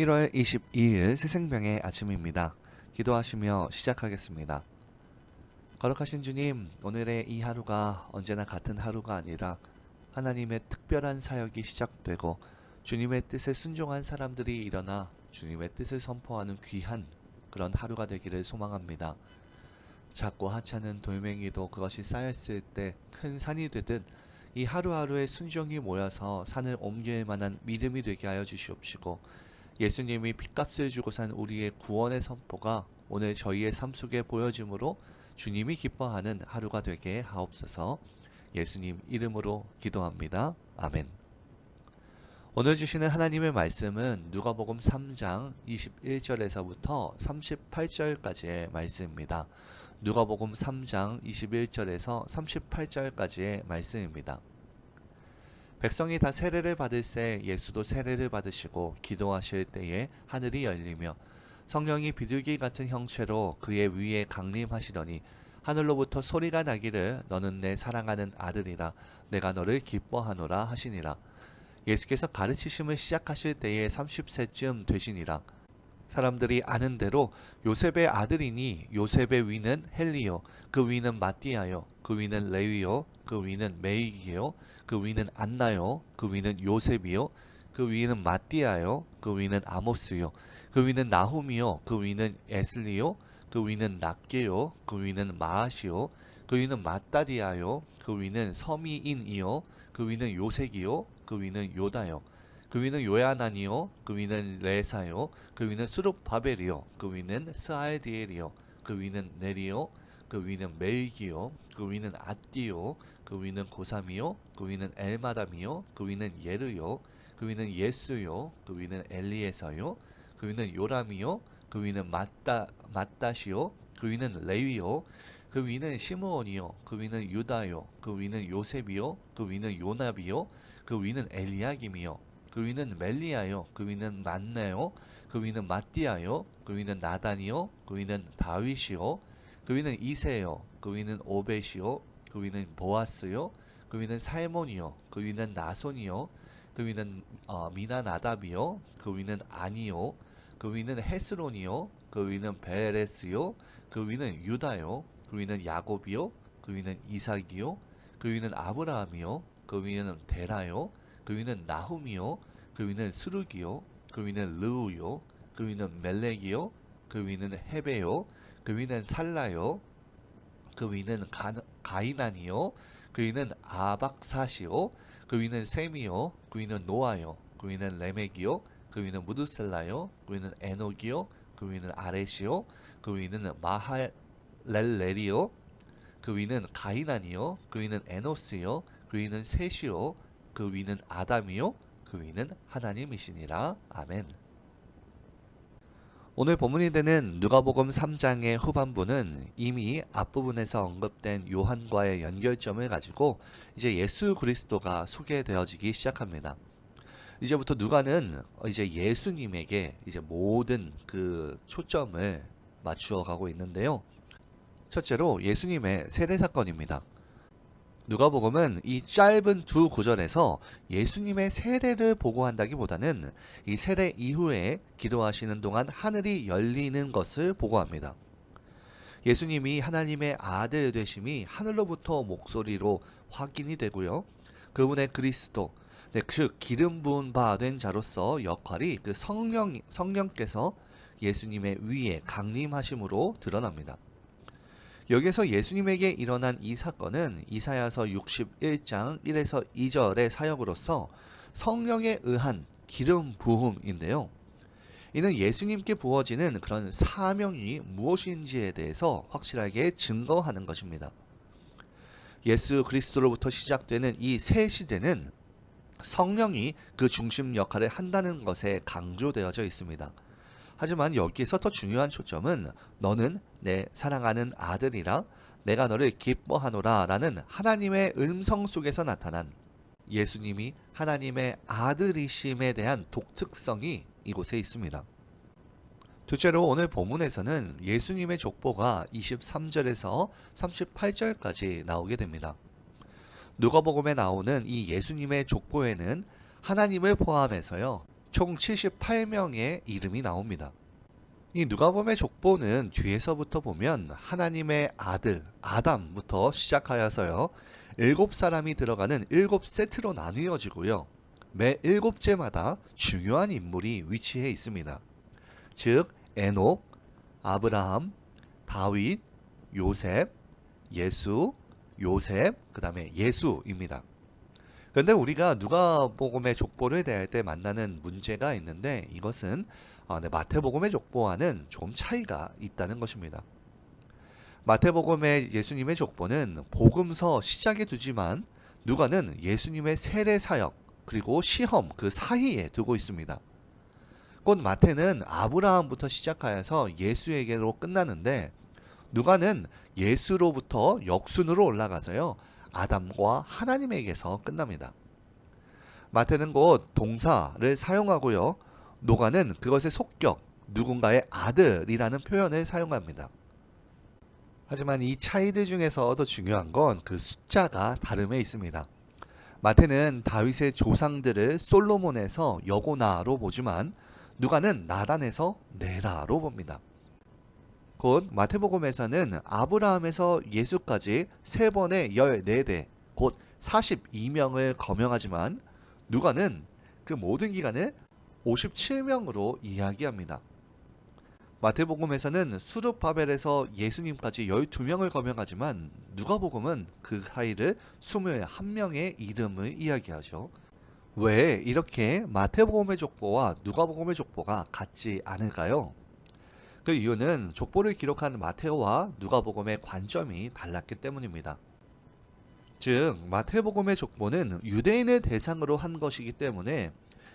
1월 22일 새생명의 아침입니다. 기도하시며 시작하겠습니다. 거룩하신 주님, 오늘의 이 하루가 언제나 같은 하루가 아니라 하나님의 특별한 사역이 시작되고 주님의 뜻에 순종한 사람들이 일어나 주님의 뜻을 선포하는 귀한 그런 하루가 되기를 소망합니다. 작고 하찮은 돌멩이도 그것이 쌓였을 때 큰 산이 되듯 이 하루하루의 순종이 모여서 산을 옮길 만한 믿음이 되게 하여 주시옵시고, 예수님이 핏값을 주고 산 우리의 구원의 선포가 오늘 저희의 삶 속에 보여짐으로 주님이 기뻐하는 하루가 되게 하옵소서. 예수님 이름으로 기도합니다. 아멘. 오늘 주시는 하나님의 말씀은 누가복음 3장 21절에서부터 38절까지의 말씀입니다. 누가복음 3장 21절에서 38절까지의 말씀입니다. 백성이 다 세례를 받을새 예수도 세례를 받으시고 기도하실 때에 하늘이 열리며 성령이 비둘기 같은 형체로 그의 위에 강림하시더니 하늘로부터 소리가 나기를 너는 내 사랑하는 아들이라 내가 너를 기뻐하노라 하시니라. 예수께서 가르치심을 시작하실 때에 30세쯤 되시니라. 사람들이 아는 대로 요셉의 아들이니 요셉의 위는 헬리요, 그 위는 마띠아요, 그 위는 레위요, 그 위는 메이기요, 그 위는 안나요, 그 위는 요셉이요, 그 위는 마띠아요, 그 위는 아모스요, 그 위는 나훔이요, 그 위는 에슬리요, 그 위는 낫게요, 그 위는 마아시요, 그 위는 마따디아요, 그 위는 서미인이요, 그 위는 요색이요, 그 위는 요다요, 그 위는 요야난이요, 그 위는 레사요, 그 위는 수룹바벨이요, 그 위는 스알디엘이요, 그 위는 네리요, 그 위는 멜기요, 그 위는 앗디요, 그 위는 고삼이요, 그 위는 엘마담이요, 그 위는 예르요, 그 위는 예수요, 그 위는 엘리에서요, 그 위는 요람이요, 그 위는 마따시요, 그 위는 레위요, 그 위는 시므온이요, 그 위는 유다요, 그 위는 요셉이요, 그 위는 요나비요, 그 위는 엘리야김이요, 그 위는 멜리아요, 그 위는 만나요, 그 위는 마띠아요, 그 위는 나단이요, 그 위는 다윗이요, 그 위는 이세요, 그 위는 오벳이요, 그 위는 보아스요, 그 위는 살몬이요, 그 위는 나손이요, 그 위는 미나나답이요, 그 위는 아니요, 그 위는 헤스론이요, 그 위는 베레스요, 그 위는 유다요, 그 위는 야곱이요, 그 위는 이삭이요, 그 위는 아브라함이요, 그 위는 데라요, 그 위는 나훔이요, 그 위는 스룹이요, 그 위는 르우요, 그 위는 멜렉이요, 그 위는 헤베요, 그 위는 살라요, 그 위는 가이난이요, 그 위는 아박사시요, 그 위는 셈이요, 그 위는 노아요, 그 위는 레멕이요, 그 위는 무드셀라요, 그 위는 에녹이요, 그 위는 아렛이요, 그 위는 마할렐레리요, 그 위는 가이난이요, 그 위는 에노스요, 그 위는 셋이요, 그 위는 아담이요, 그 위는 하나님이시니라. 아멘. 오늘 본문이 되는 누가복음 3장의 후반부는 이미 앞부분에서 언급된 요한과의 연결점을 가지고 이제 예수 그리스도가 소개되어지기 시작합니다. 이제부터 누가는 이제 예수님에게 이제 모든 그 초점을 맞추어 가고 있는데요. 첫째로 예수님의 세례 사건입니다. 누가복음은 이 짧은 두 구절에서 예수님의 세례를 보고한다기보다는 이 세례 이후에 기도하시는 동안 하늘이 열리는 것을 보고합니다. 예수님이 하나님의 아들 되심이 하늘로부터 목소리로 확인이 되고요. 그분의 그리스도, 즉 기름 부은 바 된 자로서 역할이 그 성령께서 예수님의 위에 강림하심으로 드러납니다. 여기서 예수님에게 일어난 이 사건은 이사야서 61장 1에서 2절의 사역으로서 성령에 의한 기름 부음인데요. 이는 예수님께 부어지는 그런 사명이 무엇인지에 대해서 확실하게 증거하는 것입니다. 예수 그리스도로부터 시작되는 이 새 시대는 성령이 그 중심 역할을 한다는 것에 강조되어져 있습니다. 하지만 여기에서 더 중요한 초점은 너는 내 사랑하는 아들이라 내가 너를 기뻐하노라 라는 하나님의 음성 속에서 나타난 예수님이 하나님의 아들이심에 대한 독특성이 이곳에 있습니다. 둘째로 오늘 본문에서는 예수님의 족보가 23절에서 38절까지 나오게 됩니다. 누가복음에 나오는 이 예수님의 족보에는 하나님을 포함해서요 총 78명의 이름이 나옵니다. 이 누가복음의 족보는 뒤에서부터 보면 하나님의 아들 아담부터 시작하여서요. 7사람이 들어가는 7세트로 나뉘어지고요. 매 7제마다 중요한 인물이 위치해 있습니다. 즉 에녹, 아브라함, 다윗, 요셉, 예수, 요셉, 그 다음에 예수입니다. 그런데 우리가 누가복음의 족보를 대할 때 만나는 문제가 있는데 이것은 마태복음의 족보와는 좀 차이가 있다는 것입니다. 마태복음의 예수님의 족보는 복음서 시작에 두지만 누가는 예수님의 세례 사역 그리고 시험 그 사이에 두고 있습니다. 곧 마태는 아브라함부터 시작하여서 예수에게로 끝나는데 누가는 예수로부터 역순으로 올라가서요. 아담과 하나님에게서 끝납니다. 마태는 곧 동사를 사용하고요. 누가는 그것의 속격, 누군가의 아들이라는 표현을 사용합니다. 하지만 이 차이들 중에서 더 중요한 건 그 숫자가 다름에 있습니다. 마태는 다윗의 조상들을 솔로몬에서 여고나로 보지만 누가는 나단에서 네라로 봅니다. 곧 마태복음에서는 아브라함에서 예수까지 3번의 14대 곧 42명을 거명하지만 누가는 그 모든 기간을 57명으로 이야기합니다. 마태복음에서는 수르바벨에서 예수님까지 12명을 거명하지만 누가복음은 그 사이를 21명의 이름을 이야기하죠. 왜 이렇게 마태복음의 족보와 누가복음의 족보가 같지 않을까요? 그 이유는 족보를 기록한 마테오와 누가복음의 관점이 달랐기 때문입니다. 즉 마태복음의 족보는 유대인을 대상으로 한 것이기 때문에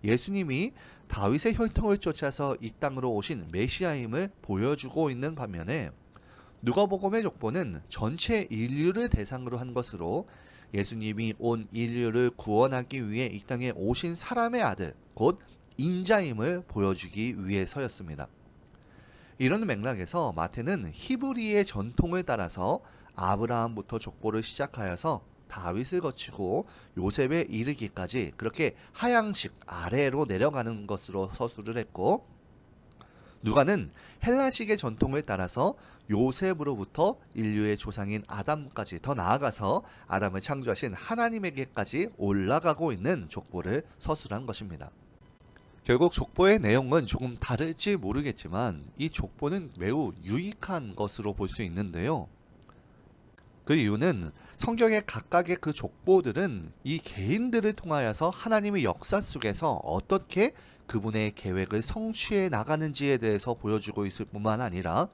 예수님이 다윗의 혈통을 쫓아서 이 땅으로 오신 메시아임을 보여주고 있는 반면에 누가복음의 족보는 전체 인류를 대상으로 한 것으로 예수님이 온 인류를 구원하기 위해 이 땅에 오신 사람의 아들 곧 인자임을 보여주기 위해서였습니다. 이런 맥락에서 마태는 히브리의 전통을 따라서 아브라함부터 족보를 시작하여서 다윗을 거치고 요셉에 이르기까지 그렇게 하향식 아래로 내려가는 것으로 서술을 했고 누가는 헬라식의 전통을 따라서 요셉으로부터 인류의 조상인 아담까지 더 나아가서 아담을 창조하신 하나님에게까지 올라가고 있는 족보를 서술한 것입니다. 결국 족보의 내용은 조금 다를지 모르겠지만 이 족보는 매우 유익한 것으로 볼 수 있는데요. 그 이유는 성경의 각각의 그 족보들은 이 개인들을 통하여서 하나님의 역사 속에서 어떻게 그분의 계획을 성취해 나가는지에 대해서 보여주고 있을 뿐만 아니라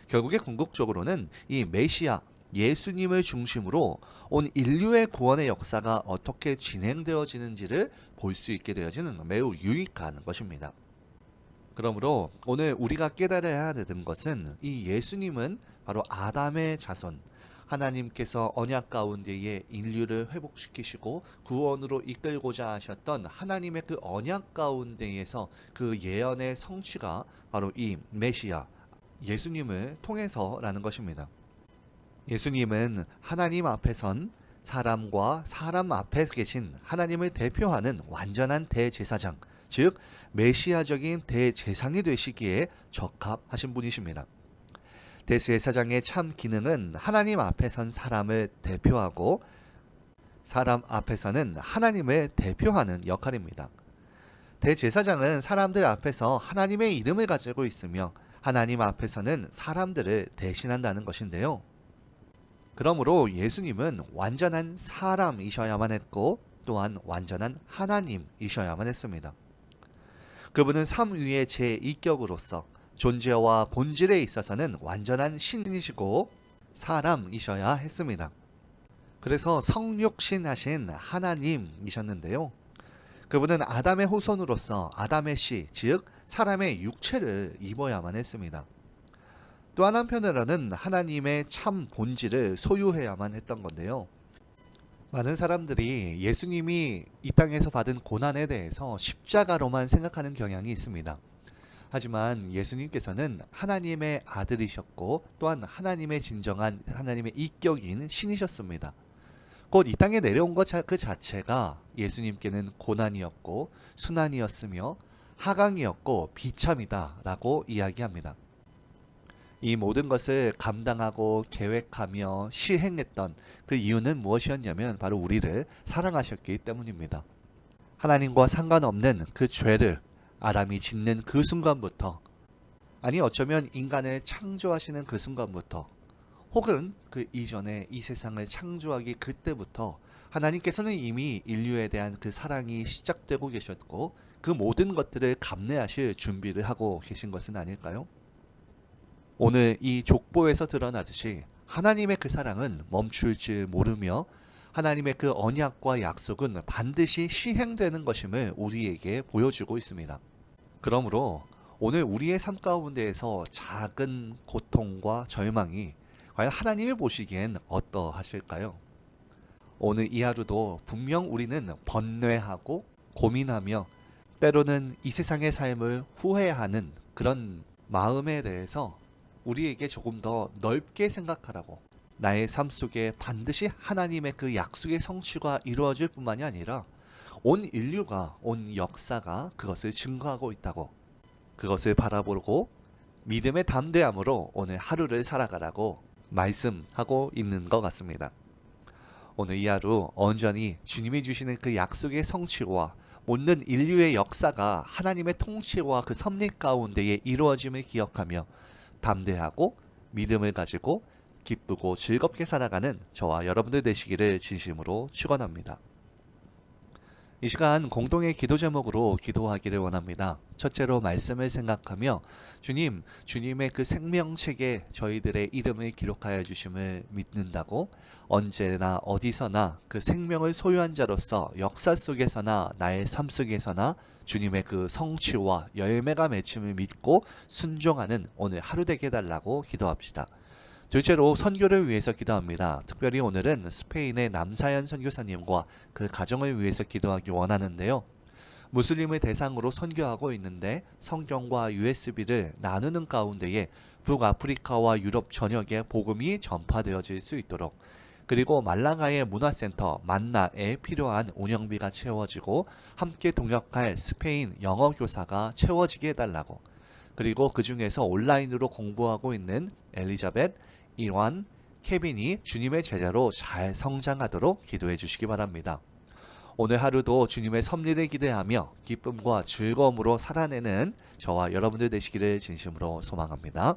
결국에 궁극적으로는 이 메시아 예수님을 중심으로 온 인류의 구원의 역사가 어떻게 진행되어지는지를 볼 수 있게 되어지는 매우 유익한 것입니다. 그러므로 오늘 우리가 깨달아야 되는 것은 이 예수님은 바로 아담의 자손, 하나님께서 언약 가운데에 인류를 회복시키시고 구원으로 이끌고자 하셨던 하나님의 그 언약 가운데에서 그 예언의 성취가 바로 이 메시아 예수님을 통해서라는 것입니다. 예수님은 하나님 앞에 선 사람과 사람 앞에 계신 하나님을 대표하는 완전한 대제사장, 즉 메시아적인 대제사장이 되시기에 적합하신 분이십니다. 대제사장의 참 기능은 하나님 앞에 선 사람을 대표하고 사람 앞에서는 하나님을 대표하는 역할입니다. 대제사장은 사람들 앞에서 하나님의 이름을 가지고 있으며 하나님 앞에서는 사람들을 대신한다는 것인데요. 그러므로 예수님은 완전한 사람이셔야만 했고 또한 완전한 하나님이셔야만 했습니다. 그분은 삼위의 제2격으로서 존재와 본질에 있어서는 완전한 신이시고 사람이셔야 했습니다. 그래서 성육신하신 하나님이셨는데요. 그분은 아담의 후손으로서 아담의 씨, 즉 사람의 육체를 입어야만 했습니다. 또 한편으로는 하나님의 참 본질을 소유해야만 했던 건데요. 많은 사람들이 예수님이 이 땅에서 받은 고난에 대해서 십자가로만 생각하는 경향이 있습니다. 하지만 예수님께서는 하나님의 아들이셨고 또한 하나님의 진정한 하나님의 이격인 신이셨습니다. 곧 이 땅에 내려온 것 그 자체가 예수님께는 고난이었고 순환이었으며 하강이었고 비참이다 라고 이야기합니다. 이 모든 것을 감당하고 계획하며 시행했던 그 이유는 무엇이었냐면 바로 우리를 사랑하셨기 때문입니다. 하나님과 상관없는 그 죄를 아담이 짓는 그 순간부터, 아니 어쩌면 인간을 창조하시는 그 순간부터, 혹은 그 이전에 이 세상을 창조하기 그때부터 하나님께서는 이미 인류에 대한 그 사랑이 시작되고 계셨고 그 모든 것들을 감내하실 준비를 하고 계신 것은 아닐까요? 오늘 이 족보에서 드러나듯이 하나님의 그 사랑은 멈출 줄 모르며 하나님의 그 언약과 약속은 반드시 시행되는 것임을 우리에게 보여주고 있습니다. 그러므로 오늘 우리의 삶 가운데에서 작은 고통과 절망이 과연 하나님이 보시기엔 어떠하실까요? 오늘 이 하루도 분명 우리는 번뇌하고 고민하며 때로는 이 세상의 삶을 후회하는 그런 마음에 대해서 우리에게 조금 더 넓게 생각하라고, 나의 삶 속에 반드시 하나님의 그 약속의 성취가 이루어질 뿐만이 아니라 온 인류가, 온 역사가 그것을 증거하고 있다고, 그것을 바라보고 믿음의 담대함으로 오늘 하루를 살아가라고 말씀하고 있는 것 같습니다. 오늘 이 하루 온전히 주님이 주시는 그 약속의 성취와 모든 인류의 역사가 하나님의 통치와 그 섭리 가운데에 이루어짐을 기억하며 담대하고 믿음을 가지고 기쁘고 즐겁게 살아가는 저와 여러분들 되시기를 진심으로 축원합니다. 이 시간 공동의 기도 제목으로 기도하기를 원합니다. 첫째로 말씀을 생각하며 주님, 주님의 그 생명책에 저희들의 이름을 기록하여 주심을 믿는다고 언제나 어디서나 그 생명을 소유한 자로서 역사 속에서나 나의 삶 속에서나 주님의 그 성취와 열매가 맺힘을 믿고 순종하는 오늘 하루 되게 해달라고 기도합시다. 둘째로 선교를 위해서 기도합니다. 특별히 오늘은 스페인의 남사연 선교사님과 그 가정을 위해서 기도하기 원하는데요. 무슬림을 대상으로 선교하고 있는데 성경과 USB를 나누는 가운데에 북아프리카와 유럽 전역에 복음이 전파되어질 수 있도록, 그리고 말라가의 문화센터 만나에 필요한 운영비가 채워지고 함께 동역할 스페인 영어 교사가 채워지게 해달라고, 그리고 그 중에서 온라인으로 공부하고 있는 엘리자벳, 이완, 케빈이 주님의 제자로 잘 성장하도록 기도해 주시기 바랍니다. 오늘 하루도 주님의 섭리를 기대하며 기쁨과 즐거움으로 살아내는 저와 여러분들 되시기를 진심으로 소망합니다.